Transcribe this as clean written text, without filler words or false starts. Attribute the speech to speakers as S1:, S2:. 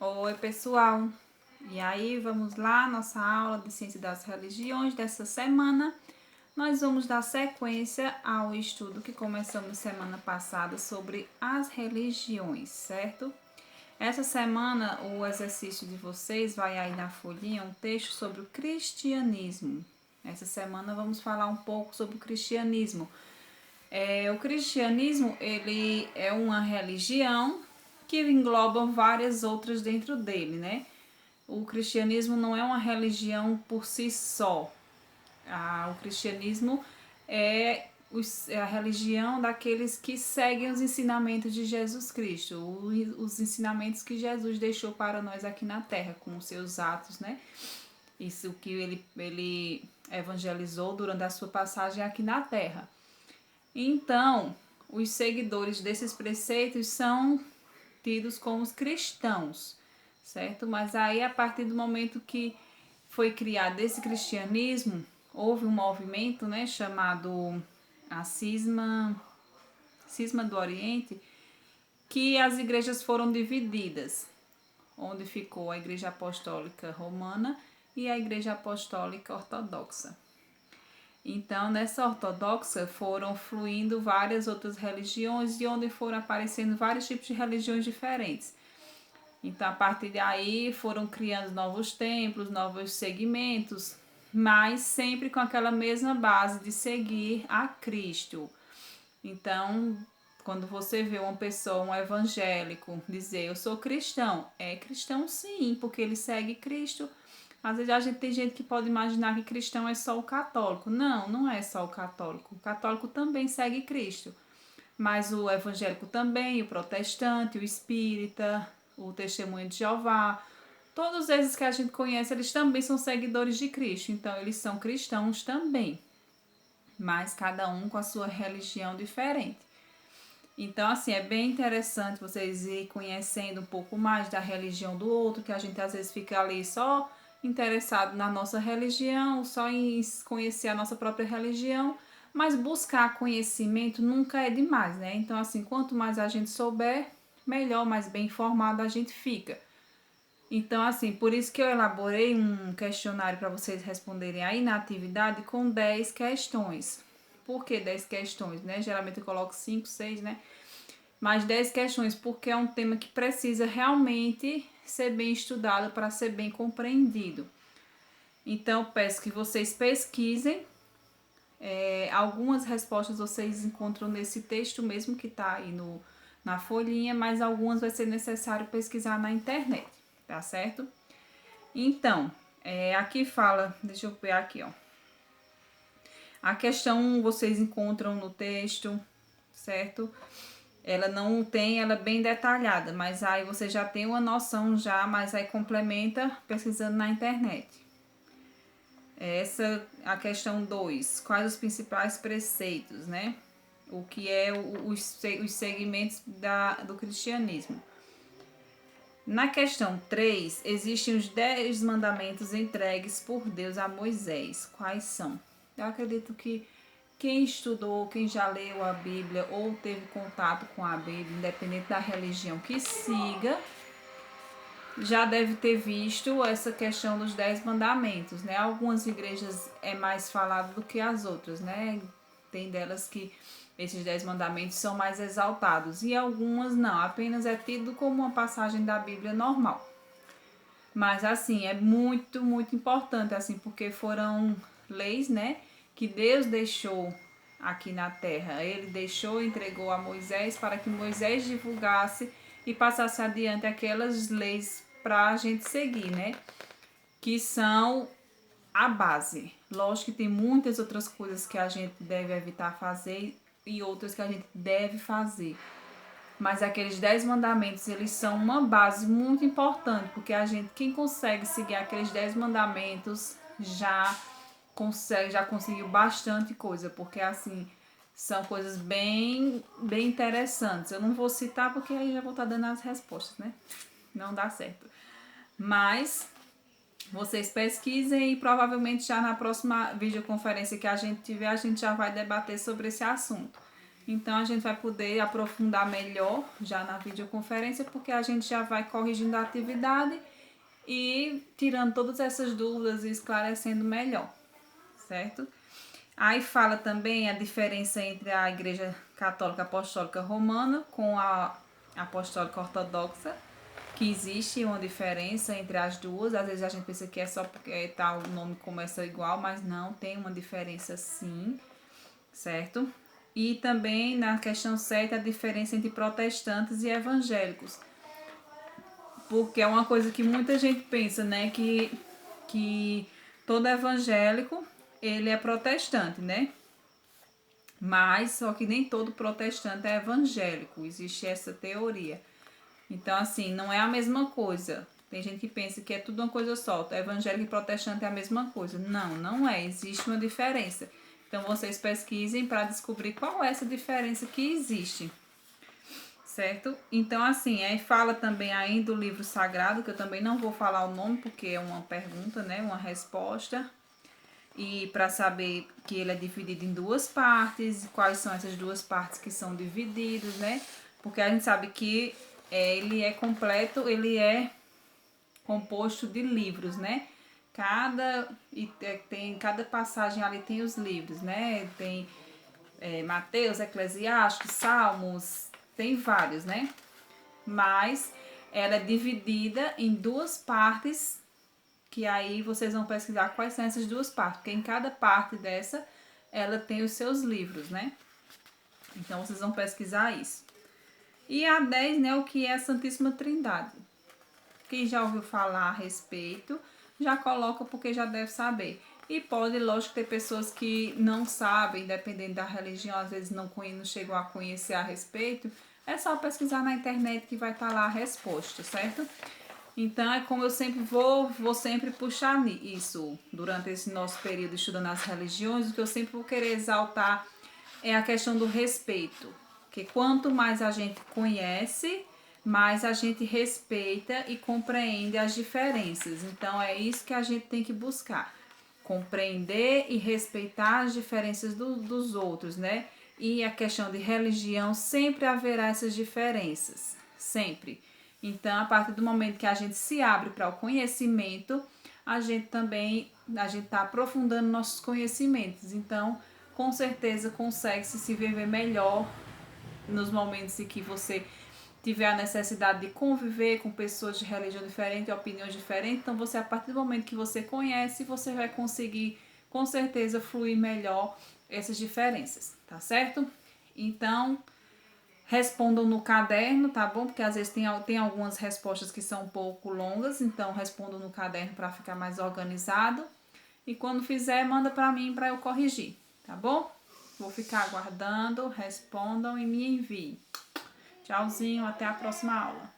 S1: Oi, pessoal! E aí, vamos lá, nossa aula de Ciência das Religiões dessa semana. Nós vamos dar sequência ao estudo que começamos semana passada sobre as religiões, certo? Essa semana, o exercício de vocês vai aí na folhinha um texto sobre o cristianismo. Essa semana vamos falar um pouco sobre o cristianismo. O cristianismo, ele é uma religião que engloba várias outras dentro dele, né? O cristianismo não é uma religião por si só. O cristianismo é a religião daqueles que seguem os ensinamentos de Jesus Cristo, os ensinamentos que Jesus deixou para nós aqui na Terra, com os seus atos, né? Isso que ele evangelizou durante a sua passagem aqui na Terra. Então, os seguidores desses preceitos são tidos como os cristãos, certo? Mas aí, a partir do momento que foi criado esse cristianismo, houve um movimento, né, chamado a Cisma do Oriente, que as igrejas foram divididas, onde ficou a Igreja Apostólica Romana e a Igreja Apostólica Ortodoxa. Então, nessa ortodoxa foram fluindo várias outras religiões e onde foram aparecendo vários tipos de religiões diferentes. Então, a partir daí foram criando novos templos, novos segmentos, mas sempre com aquela mesma base de seguir a Cristo. Então, quando você vê uma pessoa, um evangélico, dizer eu sou cristão, é cristão sim, porque ele segue Cristo. Às vezes tem gente que pode imaginar que cristão é só o católico. Não, não é só o católico. O católico também segue Cristo. Mas o evangélico também, o protestante, o espírita, o testemunho de Jeová, todos esses que a gente conhece, eles também são seguidores de Cristo. Então, eles são cristãos também. Mas cada um com a sua religião diferente. Então, assim, é bem interessante vocês ir conhecendo um pouco mais da religião do outro, que a gente às vezes fica ali só interessado na nossa religião, só em conhecer a nossa própria religião, mas buscar conhecimento nunca é demais, né? Então, assim, quanto mais a gente souber, melhor, mais bem informado a gente fica. Então, assim, por isso que eu elaborei um questionário para vocês responderem aí na atividade com 10 questões. Por que 10 questões, né? Geralmente eu coloco 5, 6, né? Mas 10 questões, porque é um tema que precisa realmente ser bem estudado para ser bem compreendido. Então, peço que vocês pesquisem. Algumas respostas vocês encontram nesse texto mesmo que está aí na folhinha, mas algumas vai ser necessário pesquisar na internet, tá certo? Então, aqui fala, deixa eu ver aqui, ó. A questão 1 vocês encontram no texto, certo? Ela não tem, ela é bem detalhada, mas aí você já tem uma noção já, mas aí complementa pesquisando na internet. Essa a questão 2. Quais os principais preceitos, né? O que é os segmentos do cristianismo. Na questão 3, existem os 10 mandamentos entregues por Deus a Moisés. Quais são? Eu acredito que quem estudou, quem já leu a Bíblia ou teve contato com a Bíblia, independente da religião que siga, já deve ter visto essa questão dos 10 mandamentos, né? Algumas igrejas é mais falado do que as outras, né? Tem delas que esses 10 mandamentos são mais exaltados e algumas não, apenas é tido como uma passagem da Bíblia normal. Mas assim, é muito, muito importante, assim, porque foram leis, né, que Deus deixou aqui na terra. Ele deixou, entregou a Moisés para que Moisés divulgasse e passasse adiante aquelas leis para a gente seguir, né, que são a base. Lógico que tem muitas outras coisas que a gente deve evitar fazer e outras que a gente deve fazer. Mas aqueles 10 mandamentos, eles são uma base muito importante, porque quem consegue seguir aqueles 10 mandamentos já conseguiu bastante coisa, porque assim, são coisas bem interessantes. Eu não vou citar porque aí já vou estar dando as respostas, né? Não dá certo. Mas vocês pesquisem e provavelmente já na próxima videoconferência que a gente tiver, a gente já vai debater sobre esse assunto. Então a gente vai poder aprofundar melhor já na videoconferência, porque a gente já vai corrigindo a atividade e tirando todas essas dúvidas e esclarecendo melhor, certo? Aí fala também a diferença entre a Igreja Católica Apostólica Romana com a Apostólica Ortodoxa, que existe uma diferença entre as duas. Às vezes a gente pensa que é só porque tá, o nome começa igual, mas não, tem uma diferença sim, certo? E também na questão 7, a diferença entre protestantes e evangélicos. Porque é uma coisa que muita gente pensa, né? Que todo evangélico, ele é protestante, né? Mas, só que nem todo protestante é evangélico. Existe essa teoria. Então, assim, não é a mesma coisa. Tem gente que pensa que é tudo uma coisa só. Evangélico e protestante é a mesma coisa. Não, não é. Existe uma diferença. Então, vocês pesquisem para descobrir qual é essa diferença que existe. Certo? Então, assim, aí fala também aí do livro sagrado, que eu também não vou falar o nome, porque é uma pergunta, né? Uma resposta. E para saber que ele é dividido em duas partes, quais são essas duas partes que são divididas, né? Porque a gente sabe que ele é completo, ele é composto de livros, né? Cada passagem ali tem os livros, né? Tem Mateus, Eclesiastes, Salmos, tem vários, né? Mas ela é dividida em duas partes, que aí vocês vão pesquisar quais são essas duas partes, porque em cada parte dessa ela tem os seus livros, né? Então vocês vão pesquisar isso. E a 10, né, o que é a Santíssima Trindade. Quem já ouviu falar a respeito, já coloca porque já deve saber. E pode, lógico, ter pessoas que não sabem, dependendo da religião, às vezes não chegam a conhecer a respeito. É só pesquisar na internet que vai estar lá a resposta, certo? Então, é como eu sempre vou sempre puxar isso durante esse nosso período estudando as religiões. O que eu sempre vou querer exaltar é a questão do respeito. Porque quanto mais a gente conhece, mais a gente respeita e compreende as diferenças. Então, é isso que a gente tem que buscar. Compreender e respeitar as diferenças dos outros, né? E a questão de religião, sempre haverá essas diferenças. Sempre. Então, a partir do momento que a gente se abre para o conhecimento, a gente está aprofundando nossos conhecimentos. Então, com certeza consegue se viver melhor nos momentos em que você tiver a necessidade de conviver com pessoas de religião diferente, opiniões diferentes. Então, você, a partir do momento que você conhece, você vai conseguir, com certeza, fluir melhor essas diferenças, tá certo? Então, respondam no caderno, tá bom? Porque às vezes tem algumas respostas que são um pouco longas, então respondam no caderno para ficar mais organizado. E quando fizer, manda para mim para eu corrigir, tá bom? Vou ficar aguardando, respondam e me enviem. Tchauzinho, até a próxima aula.